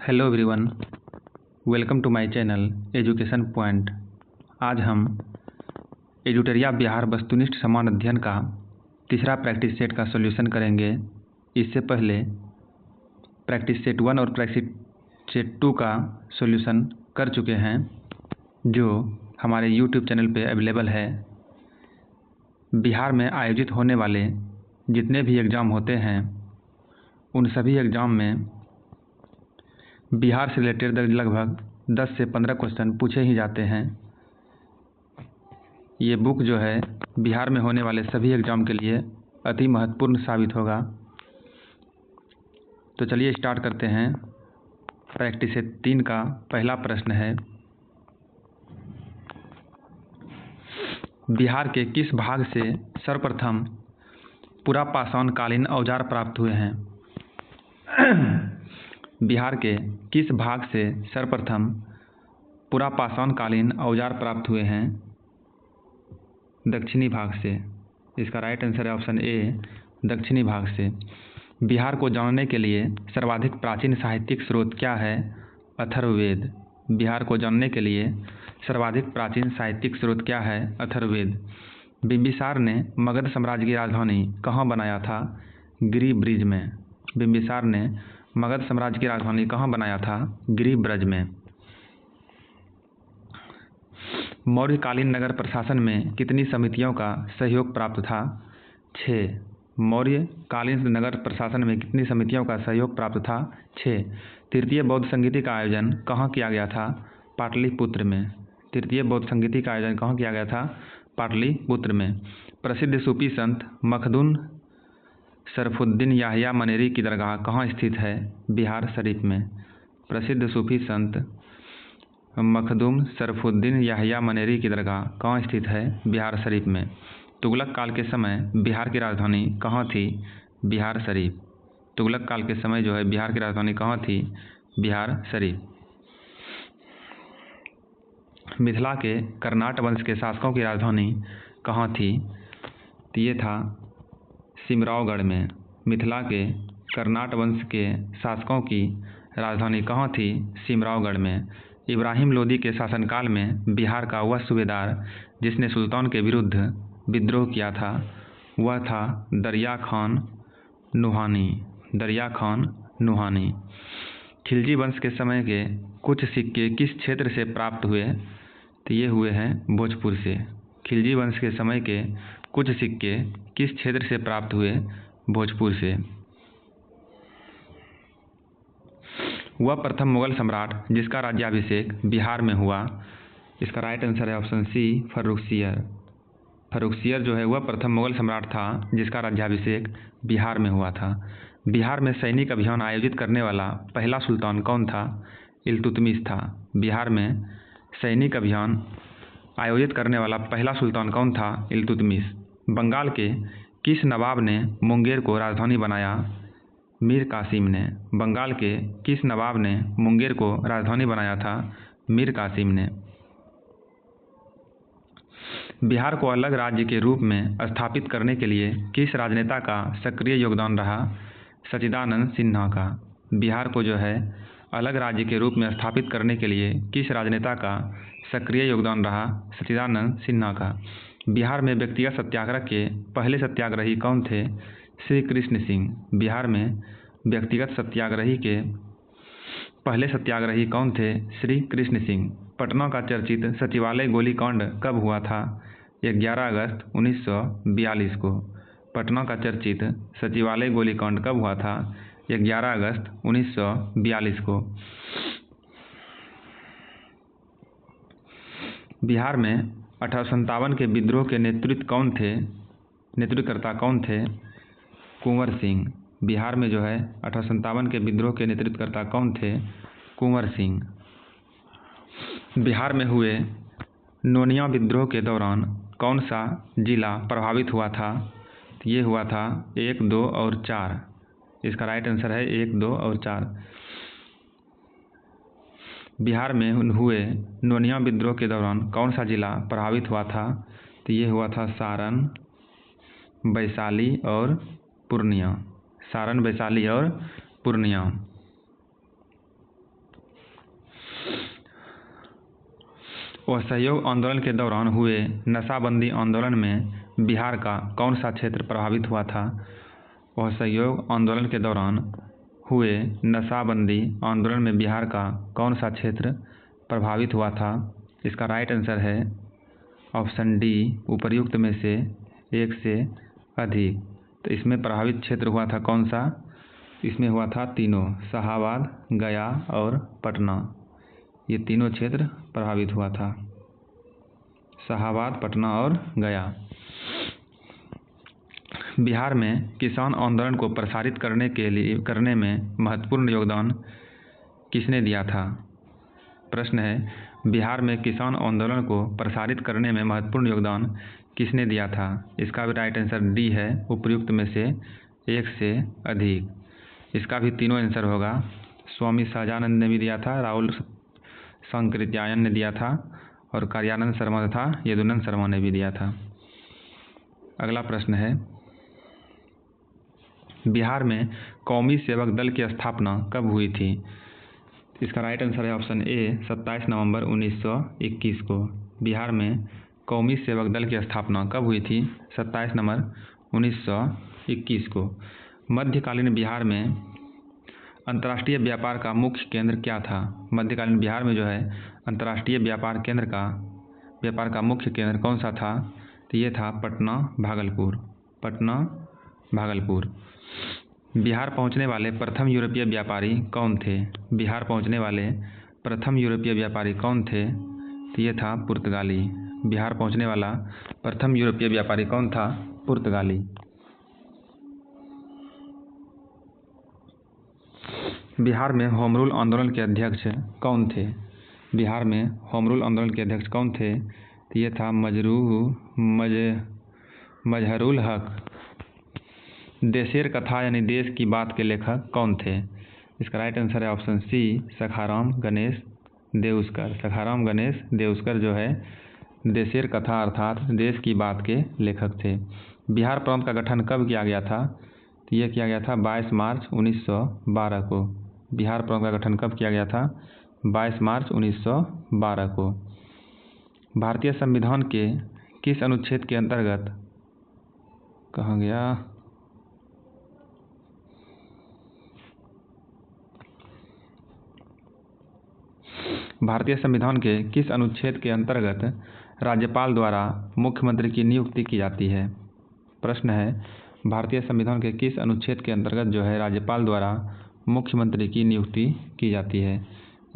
Hello everyone, welcome to my channel education point. आज हम एडुटोरिया बिहार वस्तुनिष्ठ समान अध्ययन का तीसरा प्रैक्टिस सेट का सॉल्यूशन करेंगे। इससे पहले प्रैक्टिस सेट 1 और प्रैक्टिस सेट 2 का सॉल्यूशन कर चुके हैं, जो हमारे यूट्यूब चैनल पे अवेलेबल है। बिहार में आयोजित होने वाले जितने भी एग्ज़ाम होते हैं, उन सभी एग्ज़ाम में बिहार से रिलेटेड लगभग 10 से 15 क्वेश्चन पूछे ही जाते हैं। ये बुक जो है बिहार में होने वाले सभी एग्ज़ाम के लिए अति महत्वपूर्ण साबित होगा। तो चलिए स्टार्ट करते हैं। प्रैक्टिस सेट 3 का पहला प्रश्न है, बिहार के किस भाग से सर्वप्रथम पूरा पाषाणकालीन औजार प्राप्त हुए हैं? बिहार के किस भाग से सर्वप्रथम पूरा पाषाणकालीन औजार प्राप्त हुए हैं? दक्षिणी भाग से। इसका राइट आंसर है ऑप्शन ए, दक्षिणी भाग से। बिहार को जानने के लिए सर्वाधिक प्राचीन साहित्यिक स्रोत क्या है? अथर्ववेद। बिहार को जानने के लिए सर्वाधिक प्राचीन साहित्यिक स्रोत क्या है? अथर्ववेद। बिंबिसार ने मगध साम्राज्य की राजधानी कहाँ बनाया था? गिरिब्रिज में। बिंबिसार ने मगध साम्राज्य की राजधानी कहाँ बनाया था? गिरिब्रज में। मौर्यकालीन नगर प्रशासन में कितनी समितियों का सहयोग प्राप्त था? 6। मौर्यकालीन नगर प्रशासन में कितनी समितियों का सहयोग प्राप्त था? 6। तृतीय बौद्ध संगीति का आयोजन कहाँ किया गया था? पाटलिपुत्र में। तृतीय बौद्ध संगीति का आयोजन कहाँ किया गया था? पाटलिपुत्र में। प्रसिद्ध सूफी संत मखदूम शरफुद्दीन याहिया मनेरी की दरगाह कहाँ स्थित है? बिहार शरीफ में। प्रसिद्ध सूफी संत मखदूम शरफुद्दीन याहिया मनेरी की दरगाह कहाँ स्थित है? बिहार शरीफ में। तुगलक काल के समय बिहार की राजधानी कहाँ थी? बिहार शरीफ। तुगलक काल के समय जो है बिहार की राजधानी कहाँ थी? बिहार शरीफ। मिथिला के कर्नाट वंश के शासकों की राजधानी कहाँ थी? तो ये था सिमरावगढ़ में। मिथिला के कर्नाट वंश के शासकों की राजधानी कहाँ थी? सिमरावगढ़ में। इब्राहिम लोदी के शासनकाल में बिहार का वह सूबेदार जिसने सुल्तान के विरुद्ध विद्रोह किया था, वह था दरिया खान नुहानी। दरिया खान नुहानी। खिलजी वंश के समय के कुछ सिक्के किस क्षेत्र से प्राप्त हुए? तो ये हुए हैं भोजपुर से। खिलजी वंश के समय के कुछ सिक्के किस क्षेत्र से प्राप्त हुए? भोजपुर से। वह प्रथम मुगल सम्राट जिसका राज्याभिषेक बिहार में हुआ? इसका राइट आंसर है ऑप्शन सी, फर्रुखसियर। फर्रुखसियर जो है वह प्रथम मुगल सम्राट था जिसका राज्याभिषेक बिहार में हुआ था। बिहार में सैनिक अभियान आयोजित करने वाला पहला सुल्तान कौन था? इल्तुतमिश था। बिहार में सैनिक अभियान आयोजित करने वाला पहला सुल्तान कौन था? इल्तुतमिश। बंगाल के किस नवाब ने मुंगेर को राजधानी बनाया? मीर कासिम ने। बंगाल के किस नवाब ने मुंगेर को राजधानी बनाया था? मीर कासिम ने। बिहार को अलग राज्य के रूप में स्थापित करने के लिए किस राजनेता का सक्रिय योगदान रहा? सच्चिदानंद सिन्हा का। बिहार को जो है अलग राज्य के रूप में स्थापित करने के लिए किस राजनेता का सक्रिय योगदान रहा? सच्चिदानंद सिन्हा का। बिहार में व्यक्तिगत सत्याग्रह के पहले सत्याग्रही कौन थे? श्री कृष्ण सिंह। बिहार में व्यक्तिगत सत्याग्रही के पहले सत्याग्रही कौन थे? श्री कृष्ण सिंह। पटना का चर्चित सचिवालय गोलीकांड कब हुआ था? 11 अगस्त 1942 को। पटना का चर्चित सचिवालय गोलीकांड कब हुआ था? 11 अगस्त 1942 को। बिहार में 1857 के विद्रोह के नेतृत्वकर्ता कौन थे? कुंवर सिंह। बिहार में जो है 1857 के विद्रोह के नेतृत्वकर्ता कौन थे? कुंवर सिंह। बिहार में हुए नोनिया विद्रोह के दौरान कौन सा जिला प्रभावित हुआ था? ये हुआ था 1, 2 और 4। इसका राइट आंसर है 1, 2 और 4। बिहार में हुए नोनिया विद्रोह के दौरान कौन सा जिला प्रभावित हुआ था? तो ये हुआ था सारण, वैशाली और पूर्णिया। सारण, वैशाली और पूर्णिया। असहयोग आंदोलन के दौरान हुए नशाबंदी आंदोलन में बिहार का कौन सा क्षेत्र प्रभावित हुआ था? असहयोग आंदोलन के दौरान हुए नशाबंदी आंदोलन में बिहार का कौन सा क्षेत्र प्रभावित हुआ था? इसका राइट आंसर है ऑप्शन डी, उपर्युक्त में से एक से अधिक। तो इसमें प्रभावित क्षेत्र हुआ था कौन सा? इसमें हुआ था तीनों, शाहाबाद, गया और पटना। ये तीनों क्षेत्र प्रभावित हुआ था, शाहाबाद, पटना और गया। बिहार में किसान आंदोलन को प्रसारित करने में महत्वपूर्ण योगदान किसने दिया था? प्रश्न है, बिहार में किसान आंदोलन को प्रसारित करने में महत्वपूर्ण योगदान किसने दिया था? इसका भी राइट आंसर डी है, उपर्युक्त में से एक से अधिक। इसका भी तीनों आंसर होगा। स्वामी सहजानंद ने भी दिया था, राहुल सांकृत्यायन ने दिया था और कार्यानंद शर्मा तथा यदुनंद शर्मा ने भी दिया था। अगला प्रश्न है, बिहार में कौमी सेवक दल की स्थापना कब हुई थी? इसका राइट आंसर है ऑप्शन ए, 27 नवंबर 1921 को। बिहार में कौमी सेवक दल की स्थापना कब हुई थी? 27 नवंबर 1921 को। मध्यकालीन बिहार में अंतर्राष्ट्रीय व्यापार का मुख्य केंद्र क्या था? मध्यकालीन बिहार में जो है अंतर्राष्ट्रीय व्यापार का मुख्य केंद्र कौन सा था? तो ये था पटना, भागलपुर। पटना, भागलपुर। बिहार पहुंचने वाले प्रथम यूरोपीय व्यापारी कौन थे? बिहार पहुंचने वाले प्रथम यूरोपीय व्यापारी कौन थे? तो ये था पुर्तगाली। बिहार पहुंचने वाला प्रथम यूरोपीय व्यापारी कौन था? पुर्तगाली। बिहार में होम रूल आंदोलन के अध्यक्ष कौन थे? बिहार में होम रूल आंदोलन के अध्यक्ष कौन थे? तो ये था मजहरुल हक। देशेर कथा यानी देश की बात के लेखक कौन थे? इसका राइट आंसर है ऑप्शन सी, सखाराम गणेश देउस्कर। सखाराम गणेश देउस्कर जो है देशेर कथा अर्थात देश की बात के लेखक थे। बिहार प्रांत का गठन कब किया गया था? तो ये किया गया था 22 मार्च 1912 को। बिहार प्रांत का गठन कब किया गया था? 22 मार्च 1912 को। भारतीय संविधान के किस अनुच्छेद के अंतर्गत कहा गया? भारतीय संविधान के किस अनुच्छेद के अंतर्गत राज्यपाल द्वारा मुख्यमंत्री की नियुक्ति की जाती है? प्रश्न है, भारतीय संविधान के किस अनुच्छेद के अंतर्गत जो है राज्यपाल द्वारा मुख्यमंत्री की नियुक्ति की जाती है?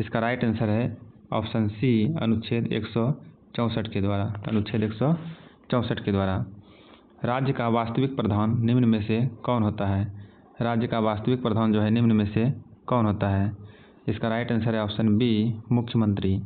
इसका राइट आंसर है ऑप्शन सी, अनुच्छेद 164 के द्वारा। अनुच्छेद 164 के द्वारा। राज्य का वास्तविक प्रधान निम्न में से कौन होता है? राज्य का वास्तविक प्रधान जो है निम्न में से कौन होता है? इसका राइट आंसर है ऑप्शन बी, मुख्यमंत्री।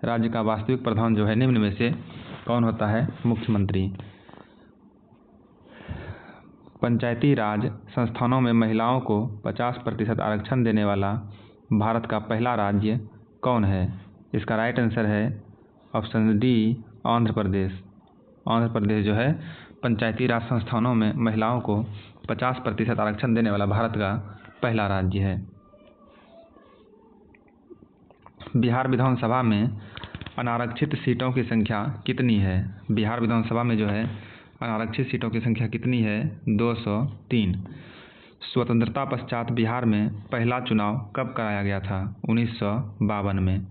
राज्य का वास्तविक प्रधान जो है निम्न में से कौन होता है? मुख्यमंत्री। पंचायती राज संस्थानों में महिलाओं को 50% आरक्षण देने वाला भारत का पहला राज्य कौन है? इसका राइट आंसर है ऑप्शन डी, आंध्र प्रदेश। आंध्र प्रदेश जो है पंचायती राज संस्थानों में महिलाओं को 50% आरक्षण देने वाला भारत का पहला राज्य है। बिहार विधानसभा में अनारक्षित सीटों की संख्या कितनी है? बिहार विधानसभा में जो है अनारक्षित सीटों की संख्या कितनी है? 203। स्वतंत्रता पश्चात बिहार में पहला चुनाव कब कराया गया था? 1952 में।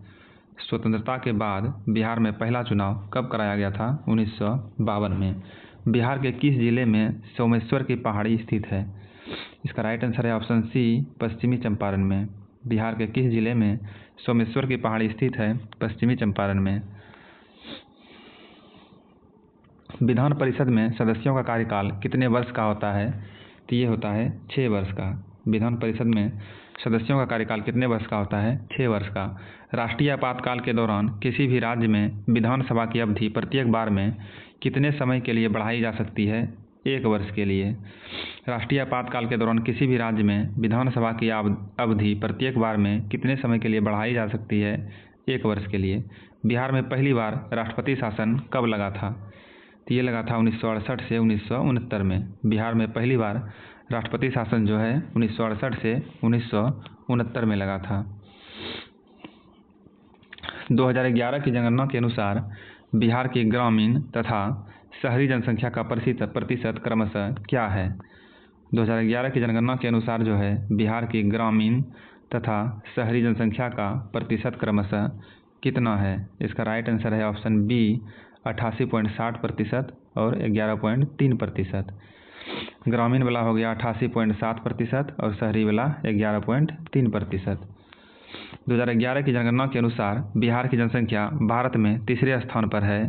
स्वतंत्रता के बाद बिहार में पहला चुनाव कब कराया गया था? 1952 में। बिहार के किस जिले में सोमेश्वर की पहाड़ी स्थित है? इसका राइट आंसर है ऑप्शन सी, पश्चिमी चंपारण में। बिहार के किस जिले में सोमेश्वर की पहाड़ी स्थित है? पश्चिमी चंपारण में। विधान परिषद में सदस्यों का कार्यकाल कितने वर्ष का होता है? तो ये होता है 6 वर्ष का। विधान परिषद में सदस्यों का कार्यकाल कितने वर्ष का होता है? 6 वर्ष का। राष्ट्रीय आपातकाल के दौरान किसी भी राज्य में विधानसभा की अवधि प्रत्येक बार में कितने समय के लिए बढ़ाई जा सकती है? 1 वर्ष के लिए। राष्ट्रीय आपातकाल के दौरान किसी भी राज्य में विधानसभा की अवधि प्रत्येक बार में कितने समय के लिए बढ़ाई जा सकती है? 1 वर्ष के लिए। बिहार में पहली बार राष्ट्रपति शासन कब लगा था? तो ये लगा था 1968 से 1969 में। बिहार में पहली बार राष्ट्रपति शासन जो है 1968 से 1969 में लगा था। 2011 की जनगणना के अनुसार बिहार की ग्रामीण तथा शहरी जनसंख्या का प्रतिशत क्रमशः क्या है? 2011 की जनगणना के अनुसार जो है बिहार की ग्रामीण तथा शहरी जनसंख्या का प्रतिशत क्रमशः कितना है? इसका राइट आंसर है ऑप्शन बी 88.60% और 11.3%। ग्रामीण वाला हो गया 88.7% और शहरी वाला 11.3%। 2011 की जनगणना के अनुसार बिहार की जनसंख्या भारत में तीसरे स्थान पर है।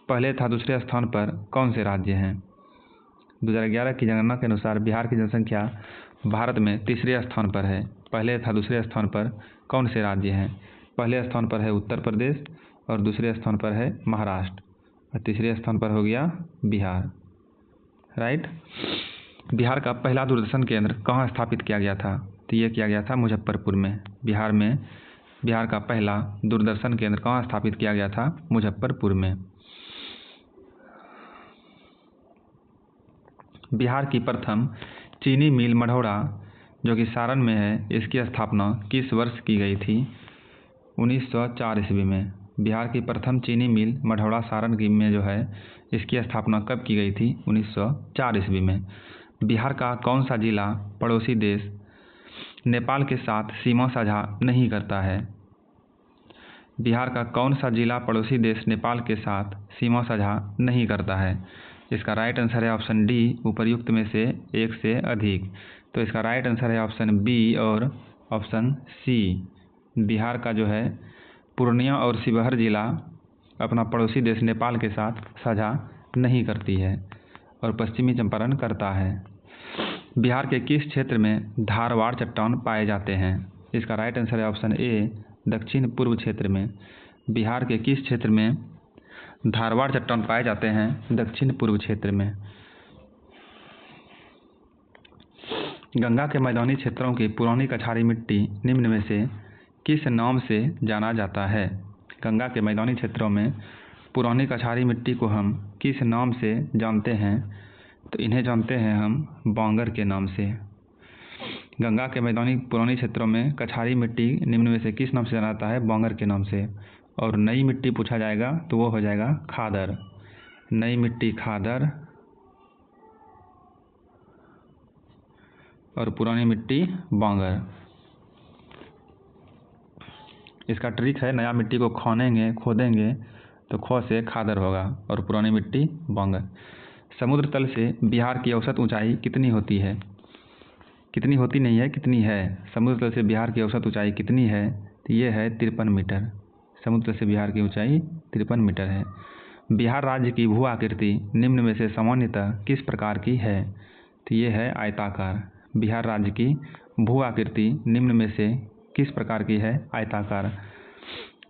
पहले तथा दूसरे स्थान पर कौन से राज्य हैं? 2011 की जनगणना के अनुसार बिहार की जनसंख्या भारत में तीसरे स्थान पर है। पहले तथा दूसरे स्थान पर कौन से राज्य हैं? पहले स्थान पर है उत्तर प्रदेश और दूसरे स्थान पर है महाराष्ट्र और तीसरे स्थान पर हो गया बिहार। राइट। बिहार का पहला दूरदर्शन केंद्र कहाँ स्थापित किया गया था? तो ये किया गया था मुजफ्फरपुर में। बिहार का पहला दूरदर्शन केंद्र कहाँ स्थापित किया गया था? मुजफ्फरपुर में। बिहार की प्रथम चीनी मिल मढ़ौरा जो कि सारण में है, इसकी स्थापना किस वर्ष की गई थी? 1904 ईस्वी में। बिहार की प्रथम चीनी मिल मढ़ौरा सारण में जो है इसकी स्थापना कब की गई थी? 1904 ईस्वी में। बिहार का कौन सा जिला पड़ोसी देश नेपाल के साथ सीमा साझा नहीं करता है? बिहार का कौन सा जिला पड़ोसी देश नेपाल के साथ सीमा साझा नहीं करता है? इसका राइट आंसर है ऑप्शन डी उपर्युक्त में से एक से अधिक। तो इसका राइट आंसर है ऑप्शन बी और ऑप्शन सी। बिहार का जो है पूर्णिया और शिवहर जिला अपना पड़ोसी देश नेपाल के साथ साझा नहीं करती है और पश्चिमी चंपारण करता है। बिहार के किस क्षेत्र में धारवाड़ चट्टान पाए जाते हैं? इसका राइट आंसर है ऑप्शन ए दक्षिण पूर्व क्षेत्र में। बिहार के किस क्षेत्र में धारवाड़ चट्टान पाए जाते हैं? दक्षिण पूर्व क्षेत्र में। गंगा के मैदानी क्षेत्रों की पुरानी कछारी मिट्टी निम्न में से किस नाम से जाना जाता है? गंगा के मैदानी क्षेत्रों में पुरानी कछारी मिट्टी को हम किस नाम से जानते हैं? तो इन्हें जानते हैं हम बांगर के नाम से। गंगा के मैदानी पुरानी क्षेत्रों में कछारी मिट्टी निम्न में से किस नाम से जाना जाता है? बांगर के नाम से। और नई मिट्टी पूछा जाएगा तो वो हो जाएगा खादर। नई मिट्टी खादर और पुरानी मिट्टी बांगर। इसका ट्रिक है नया मिट्टी को खोदेंगे तो खो से खादर होगा और पुरानी मिट्टी बांगर। समुद्र तल से बिहार की औसत ऊंचाई कितनी होती है? कितनी होती नहीं है, कितनी है। समुद्र तल से बिहार की औसत ऊंचाई कितनी है? तो ये है 53 मीटर। समुद्र तल से बिहार की ऊंचाई 53 मीटर है। बिहार राज्य की भू आकृति निम्न में से सामान्यतः किस प्रकार की है? तो ये है आयताकार। बिहार राज्य की भू आकृति निम्न में से किस प्रकार की है? आयताकार।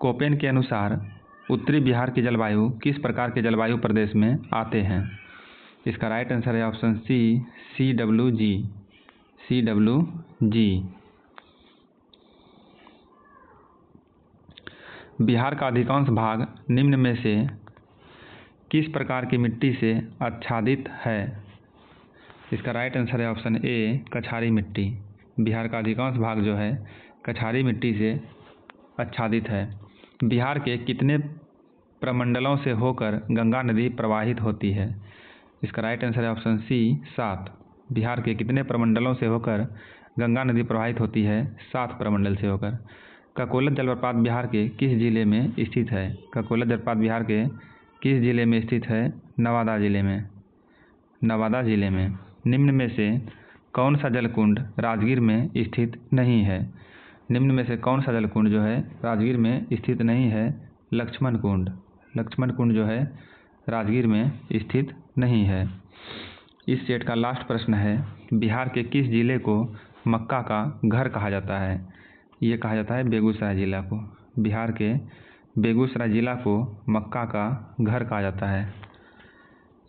कोपेन के अनुसार उत्तरी बिहार की जलवायु किस प्रकार के जलवायु प्रदेश में आते हैं? इसका राइट आंसर है ऑप्शन सी CWG। बिहार का अधिकांश भाग निम्न में से किस प्रकार की मिट्टी से आच्छादित है? इसका राइट आंसर है ऑप्शन ए कछारी मिट्टी। बिहार का अधिकांश भाग जो है कछारी मिट्टी से आच्छादित है। बिहार के कितने प्रमंडलों से होकर गंगा नदी प्रवाहित होती है? इसका राइट आंसर है ऑप्शन सी 7। बिहार के कितने प्रमंडलों से होकर गंगा नदी प्रवाहित होती है? 7 प्रमंडल से होकर। ककोलत जलप्रपात बिहार के किस जिले में स्थित है? ककोलत जलप्रपात बिहार के किस जिले में स्थित है? नवादा जिले में। नवादा जिले में। निम्न में से कौन सा जलकुंड राजगीर में स्थित नहीं है? निम्न में से कौन सा जलकुंड जो है राजगीर में स्थित नहीं है? लक्ष्मण कुंड। लक्ष्मण कुंड जो है राजगीर में स्थित नहीं है। इस सेट का लास्ट प्रश्न है बिहार के किस जिले को मक्का का घर कहा जाता है? ये कहा जाता है बेगूसराय जिला को। बिहार के बेगूसराय जिला को मक्का का घर कहा जाता है।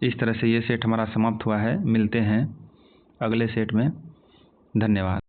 इस तरह से ये सेट हमारा समाप्त हुआ है। मिलते हैं अगले सेट में। धन्यवाद।